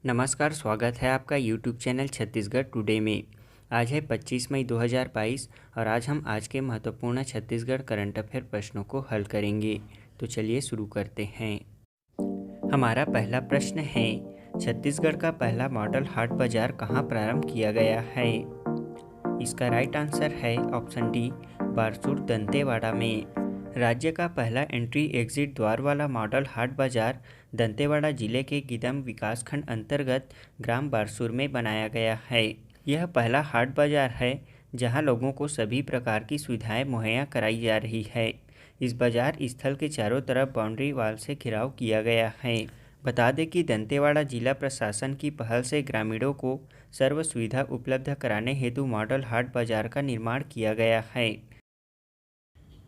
नमस्कार, स्वागत है आपका यूट्यूब चैनल छत्तीसगढ़ टुडे में। आज है 25 मई 2022 और आज के महत्वपूर्ण छत्तीसगढ़ करंट अफेयर प्रश्नों को हल करेंगे। तो चलिए शुरू करते हैं। हमारा पहला प्रश्न है, छत्तीसगढ़ का पहला मॉडल हाट बाजार कहाँ प्रारंभ किया गया है? इसका राइट आंसर है ऑप्शन डी, बारसूर दंतेवाड़ा में। राज्य का पहला एंट्री एग्जिट द्वार वाला मॉडल हाट बाजार दंतेवाड़ा जिले के गिदम विकासखंड अंतर्गत ग्राम बारसूर में बनाया गया है। यह पहला हाट बाजार है जहां लोगों को सभी प्रकार की सुविधाएं मुहैया कराई जा रही है। इस बाजार स्थल के चारों तरफ बाउंड्री वाल से घिराव किया गया है। बता दें कि दंतेवाड़ा जिला प्रशासन की पहल से ग्रामीणों को सर्व सुविधा उपलब्ध कराने हेतु मॉडल हाट बाजार का निर्माण किया गया है।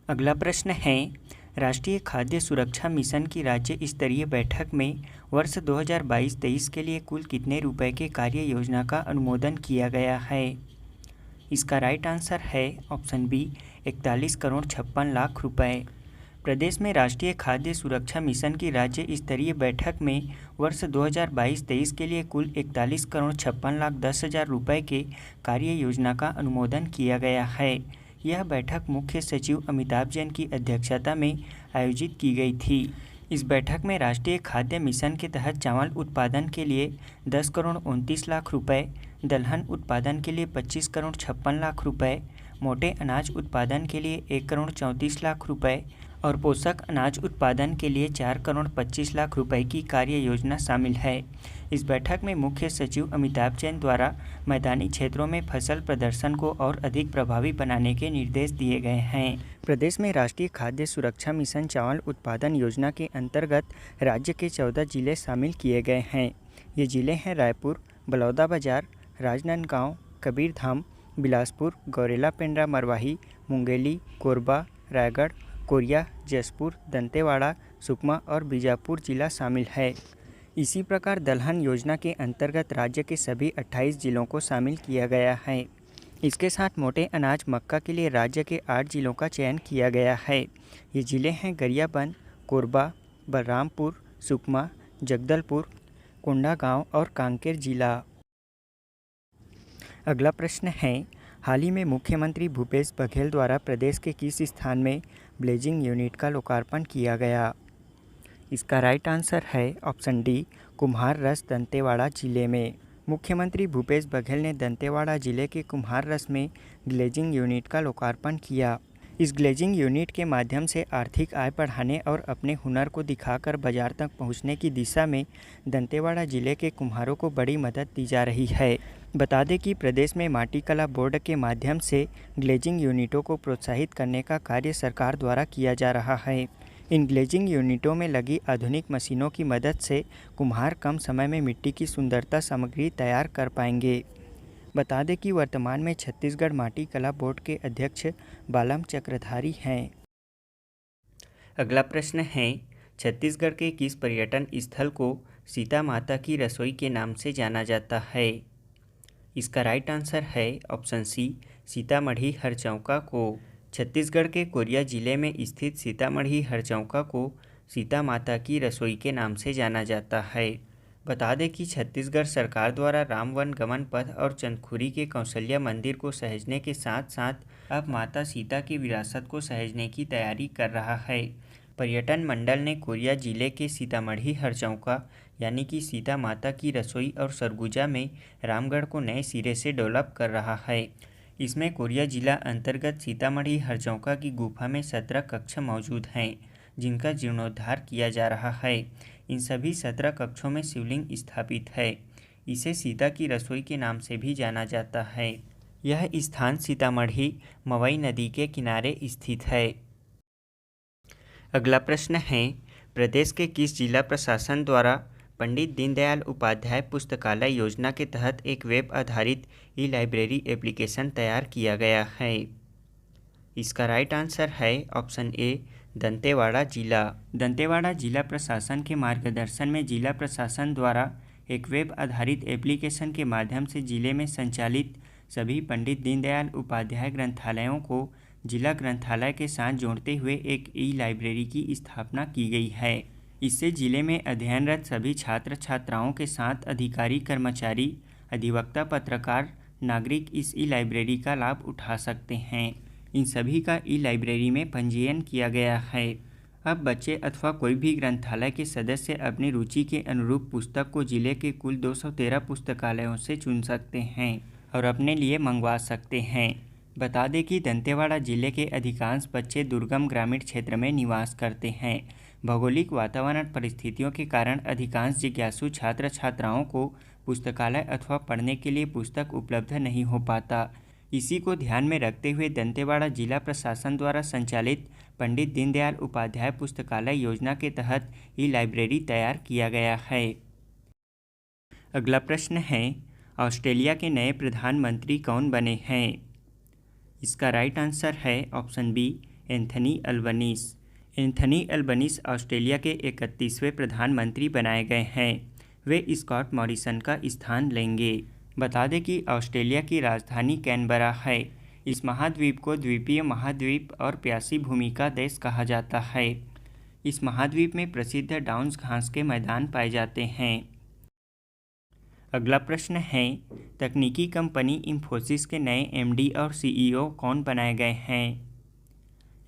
अगला प्रश्न है, राष्ट्रीय खाद्य सुरक्षा मिशन की राज्य स्तरीय बैठक में वर्ष 2022-23 के लिए कुल कितने रुपए के कार्य योजना का अनुमोदन किया गया है? इसका राइट आंसर है ऑप्शन बी, 41 करोड़ 56 लाख रुपए। प्रदेश में राष्ट्रीय खाद्य सुरक्षा मिशन की राज्य स्तरीय बैठक में वर्ष 2022-23 के लिए कुल 41 करोड़ 56 लाख 10 हज़ार रुपये के कार्य योजना का अनुमोदन किया गया है। यह बैठक मुख्य सचिव अमिताभ जैन की अध्यक्षता में आयोजित की गई थी। इस बैठक में राष्ट्रीय खाद्य मिशन के तहत चावल उत्पादन के लिए 10 करोड़ 29 लाख रुपए, दलहन उत्पादन के लिए 25 करोड़ 56 लाख रुपए, मोटे अनाज उत्पादन के लिए 1 करोड़ 34 लाख रुपए और पोषक अनाज उत्पादन के लिए 4 करोड़ 25 लाख रुपए की कार्य योजना शामिल है। इस बैठक में मुख्य सचिव अमिताभ जैन द्वारा मैदानी क्षेत्रों में फसल प्रदर्शन को और अधिक प्रभावी बनाने के निर्देश दिए गए हैं। प्रदेश में राष्ट्रीय खाद्य सुरक्षा मिशन चावल उत्पादन योजना के अंतर्गत राज्य के 14 जिले शामिल किए गए हैं। ये जिले हैं रायपुर, बलौदाबाजार, राजनांदगांव, कबीरधाम, बिलासपुर, गौरेला पेंड्रा मरवाही, मुंगेली, कोरबा, रायगढ़, कोरिया, जसपुर, दंतेवाड़ा, सुकमा और बीजापुर जिला शामिल है। इसी प्रकार दलहन योजना के अंतर्गत राज्य के सभी 28 जिलों को शामिल किया गया है। इसके साथ मोटे अनाज मक्का के लिए राज्य के 8 जिलों का चयन किया गया है। ये जिले हैं गरियाबंद, कोरबा, बलरामपुर, सुकमा, जगदलपुर, कोंडागांव और कांकेर जिला। अगला प्रश्न है, हाल ही में मुख्यमंत्री भूपेश बघेल द्वारा प्रदेश के किस स्थान में ब्लेजिंग यूनिट का लोकार्पण किया गया? इसका राइट आंसर है ऑप्शन डी, कुम्हार रस दंतेवाड़ा जिले में। मुख्यमंत्री भूपेश बघेल ने दंतेवाड़ा जिले के कुम्हार रस में ग्लेजिंग यूनिट का लोकार्पण किया। इस ग्लेजिंग यूनिट के माध्यम से आर्थिक आय बढ़ाने और अपने हुनर को दिखाकर बाजार तक पहुंचने की दिशा में दंतेवाड़ा जिले के कुम्हारों को बड़ी मदद दी जा रही है। बता दें कि प्रदेश में माटी कला बोर्ड के माध्यम से ग्लेजिंग यूनिटों को प्रोत्साहित करने का कार्य सरकार द्वारा किया जा रहा है। इन ग्लेजिंग यूनिटों में लगी आधुनिक मशीनों की मदद से कुम्हार कम समय में मिट्टी की सुंदरता सामग्री तैयार कर पाएंगे। बता दें कि वर्तमान में छत्तीसगढ़ माटी कला बोर्ड के अध्यक्ष बालम चक्रधारी हैं। अगला प्रश्न है, छत्तीसगढ़ के किस पर्यटन स्थल को सीता माता की रसोई के नाम से जाना जाता है? इसका राइट आंसर है ऑप्शन सी, सीतामढ़ी हरचौका को। छत्तीसगढ़ के कोरिया जिले में स्थित सीतामढ़ी हरचौका को सीता माता की रसोई के नाम से जाना जाता है। बता दें कि छत्तीसगढ़ सरकार द्वारा राम वन गमन पथ और चंदखुरी के कौशल्या मंदिर को सहेजने के साथ साथ अब माता सीता की विरासत को सहेजने की तैयारी कर रहा है। पर्यटन मंडल ने कोरिया जिले के सीतामढ़ी हरचौका यानी कि सीता माता की रसोई और सरगुजा में रामगढ़ को नए सिरे से डेवलप कर रहा है। इसमें कोरिया जिला अंतर्गत सीतामढ़ी हरचौका की गुफा में 17 कक्ष मौजूद हैं, जिनका जीर्णोद्धार किया जा रहा है। इन सभी 17 कक्षों में शिवलिंग स्थापित है। इसे सीता की रसोई के नाम से भी जाना जाता है। यह स्थान सीतामढ़ी मवई नदी के किनारे स्थित है। अगला प्रश्न है, प्रदेश के किस जिला प्रशासन द्वारा पंडित दीनदयाल उपाध्याय पुस्तकालय योजना के तहत एक वेब आधारित ई लाइब्रेरी एप्लीकेशन तैयार किया गया है? इसका राइट आंसर है ऑप्शन ए, दंतेवाड़ा जिला। दंतेवाड़ा जिला प्रशासन के मार्गदर्शन में जिला प्रशासन द्वारा एक वेब आधारित एप्लीकेशन के माध्यम से जिले में संचालित सभी पंडित दीनदयाल उपाध्याय ग्रंथालयों को जिला ग्रंथालय के साथ जोड़ते हुए एक ई लाइब्रेरी की स्थापना की गई है। इससे जिले में अध्ययनरत सभी छात्र छात्राओं के साथ अधिकारी कर्मचारी, अधिवक्ता, पत्रकार, नागरिक इस ई लाइब्रेरी का लाभ उठा सकते हैं। इन सभी का ई लाइब्रेरी में पंजीयन किया गया है। अब बच्चे अथवा कोई भी ग्रंथालय के सदस्य अपनी रुचि के अनुरूप पुस्तक को जिले के कुल 213 पुस्तकालयों से चुन सकते हैं और अपने लिए मंगवा सकते हैं। बता दें कि दंतेवाड़ा जिले के अधिकांश बच्चे दुर्गम ग्रामीण क्षेत्र में निवास करते हैं। भौगोलिक वातावरण परिस्थितियों के कारण अधिकांश जिज्ञासु छात्र छात्राओं को पुस्तकालय अथवा पढ़ने के लिए पुस्तक उपलब्ध नहीं हो पाता। इसी को ध्यान में रखते हुए दंतेवाड़ा जिला प्रशासन द्वारा संचालित पंडित दीनदयाल उपाध्याय पुस्तकालय योजना के तहत ई लाइब्रेरी तैयार किया गया है। अगला प्रश्न है, ऑस्ट्रेलिया के नए प्रधानमंत्री कौन बने हैं? इसका राइट आंसर है option B, Anthony Albanese. Anthony Albanese Australia के 31वें प्रधानमंत्री बनाए गए हैं। वे स्कॉट मॉरिसन का स्थान लेंगे। बता दें कि ऑस्ट्रेलिया की राजधानी कैनबरा है। इस महाद्वीप को द्वीपीय महाद्वीप और प्यासी भूमि का देश कहा जाता है। इस महाद्वीप में प्रसिद्ध डाउन्स घास के मैदान पाए जाते हैं। अगला प्रश्न है, तकनीकी कंपनी इंफोसिस के नए एमडी और सीईओ कौन बनाए गए हैं?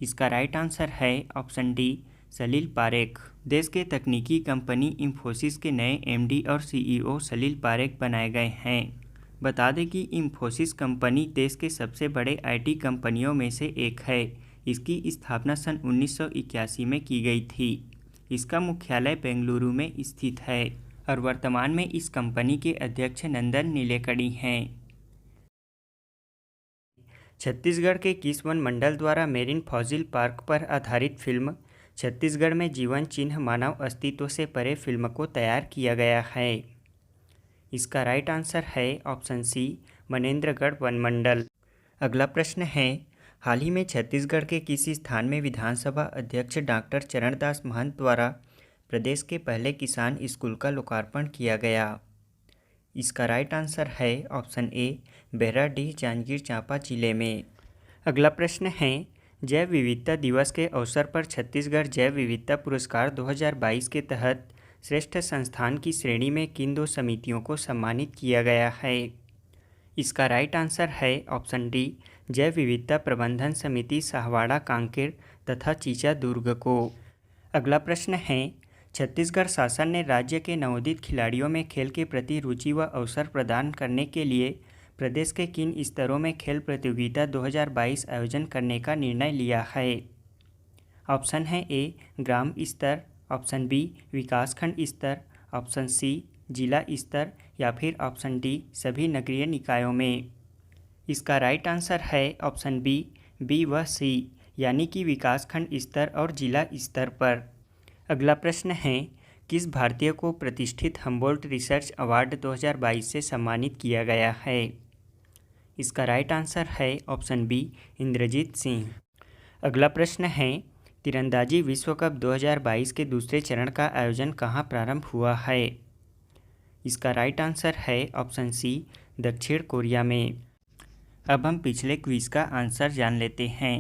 इसका राइट आंसर है ऑप्शन डी, सलील पारेख। देश के तकनीकी कंपनी इंफोसिस के नए एमडी और सीईओ सलील पारेख बनाए गए हैं। बता दें कि इंफोसिस कंपनी देश के सबसे बड़े आईटी कंपनियों में से एक है। इसकी स्थापना सन 1981 में की गई थी। इसका मुख्यालय बेंगलुरु में स्थित है और वर्तमान में इस कंपनी के अध्यक्ष नंदन नीलेकणी हैं। छत्तीसगढ़ के किस वन मंडल द्वारा मेरिन फॉसिल पार्क पर आधारित फिल्म छत्तीसगढ़ में जीवन चिन्ह मानव अस्तित्व से परे फिल्म को तैयार किया गया है? इसका राइट आंसर है ऑप्शन सी, मनेन्द्रगढ़ वन मंडल। अगला प्रश्न है, हाल ही में छत्तीसगढ़ के किस स्थान में विधानसभा अध्यक्ष डॉक्टर चरणदास महंत द्वारा प्रदेश के पहले किसान स्कूल का लोकार्पण किया गया? इसका राइट आंसर है ऑप्शन ए, बेराडीह जांजगीर चांपा जिले में। अगला प्रश्न है, जैव विविधता दिवस के अवसर पर छत्तीसगढ़ जैव विविधता पुरस्कार 2022 के तहत श्रेष्ठ संस्थान की श्रेणी में किन 2 समितियों को सम्मानित किया गया है? इसका राइट आंसर है ऑप्शन डी, जैव विविधता प्रबंधन समिति साहवाड़ा कांकेर तथा चीचा दुर्ग को। अगला प्रश्न है, छत्तीसगढ़ शासन ने राज्य के नवोदित खिलाड़ियों में खेल के प्रति रुचि व अवसर प्रदान करने के लिए प्रदेश के किन स्तरों में खेल प्रतियोगिता 2022 आयोजन करने का निर्णय लिया है? ऑप्शन है ए, ग्राम स्तर, ऑप्शन बी, विकासखंड स्तर, ऑप्शन सी, जिला स्तर या फिर ऑप्शन डी, सभी नगरीय निकायों में। इसका राइट आंसर है ऑप्शन बी, बी व सी, यानी कि विकासखंड स्तर और जिला स्तर पर। अगला प्रश्न है, किस भारतीय को प्रतिष्ठित हम्बोल्ट रिसर्च अवार्ड 2022 से सम्मानित किया गया है? इसका राइट आंसर है ऑप्शन बी, इंद्रजीत सिंह। अगला प्रश्न है, तीरंदाजी विश्व कप 2022 के दूसरे चरण का आयोजन कहाँ प्रारंभ हुआ है? इसका राइट आंसर है ऑप्शन सी, दक्षिण कोरिया में। अब हम पिछले क्विज का आंसर जान लेते हैं।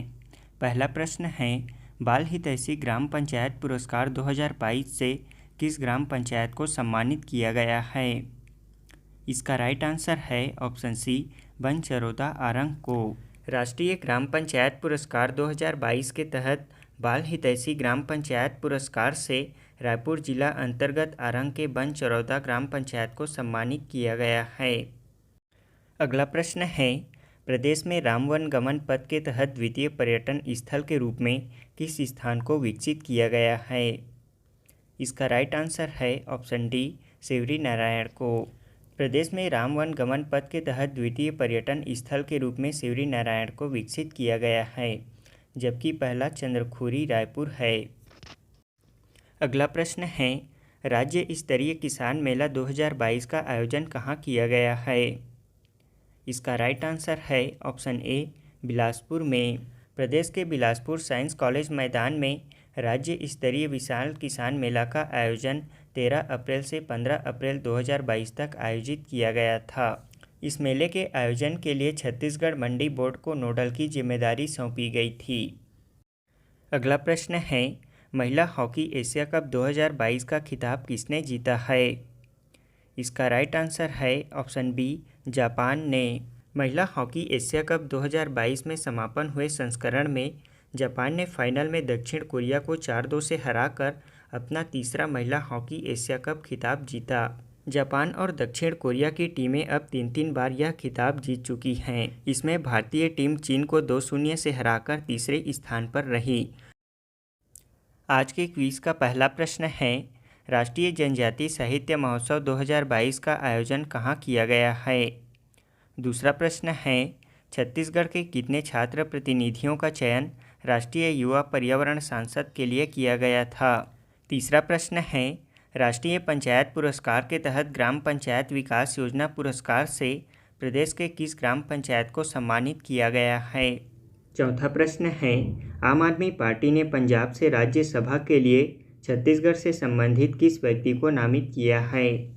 पहला प्रश्न है, बाल हितैषी ग्राम पंचायत पुरस्कार 2022 से किस ग्राम पंचायत को सम्मानित किया गया है? इसका राइट आंसर है ऑप्शन सी, बनचरौदा आरंग को। राष्ट्रीय ग्राम पंचायत पुरस्कार 2022 के तहत बाल हितैषी ग्राम पंचायत पुरस्कार से रायपुर जिला अंतर्गत आरंग के बनचरौदा ग्राम पंचायत को सम्मानित किया गया है। अगला प्रश्न है, प्रदेश में रामवन गमन पथ के तहत द्वितीय पर्यटन स्थल के रूप में किस स्थान को विकसित किया गया है? इसका राइट आंसर है ऑप्शन डी, सिवरी नारायण को। प्रदेश में रामवन गमन पथ के तहत द्वितीय पर्यटन स्थल के रूप में सिवरी नारायण को विकसित किया गया है, जबकि पहला चंद्रखुरी रायपुर है। अगला प्रश्न है, राज्य स्तरीय किसान मेला 2022 का आयोजन कहाँ किया गया है? इसका राइट आंसर है ऑप्शन ए, बिलासपुर में। प्रदेश के बिलासपुर साइंस कॉलेज मैदान में राज्य स्तरीय विशाल किसान मेला का आयोजन 13 अप्रैल से 15 अप्रैल 2022 तक आयोजित किया गया था। इस मेले के आयोजन के लिए छत्तीसगढ़ मंडी बोर्ड को नोडल की जिम्मेदारी सौंपी गई थी। अगला प्रश्न है, महिला हॉकी एशिया कप 2022 का खिताब किसने जीता है? इसका राइट आंसर है ऑप्शन बी, जापान ने। महिला हॉकी एशिया कप 2022 में समापन हुए संस्करण में जापान ने फाइनल में दक्षिण कोरिया को 4-2 से हराकर अपना तीसरा महिला हॉकी एशिया कप खिताब जीता। जापान और दक्षिण कोरिया की टीमें अब 3-3 बार यह खिताब जीत चुकी हैं। इसमें भारतीय टीम चीन को 2-0 से हराकर तीसरे स्थान पर रही। आज के क्विज का पहला प्रश्न है, राष्ट्रीय जनजातीय साहित्य महोत्सव 2022 का आयोजन कहाँ किया गया है? दूसरा प्रश्न है, छत्तीसगढ़ के कितने छात्र प्रतिनिधियों का चयन राष्ट्रीय युवा पर्यावरण सांसद के लिए किया गया था? तीसरा प्रश्न है, राष्ट्रीय पंचायत पुरस्कार के तहत ग्राम पंचायत विकास योजना पुरस्कार से प्रदेश के किस ग्राम पंचायत को सम्मानित किया गया है? चौथा प्रश्न है, आम आदमी पार्टी ने पंजाब से राज्यसभा के लिए छत्तीसगढ़ से संबंधित किस व्यक्ति को नामित किया है?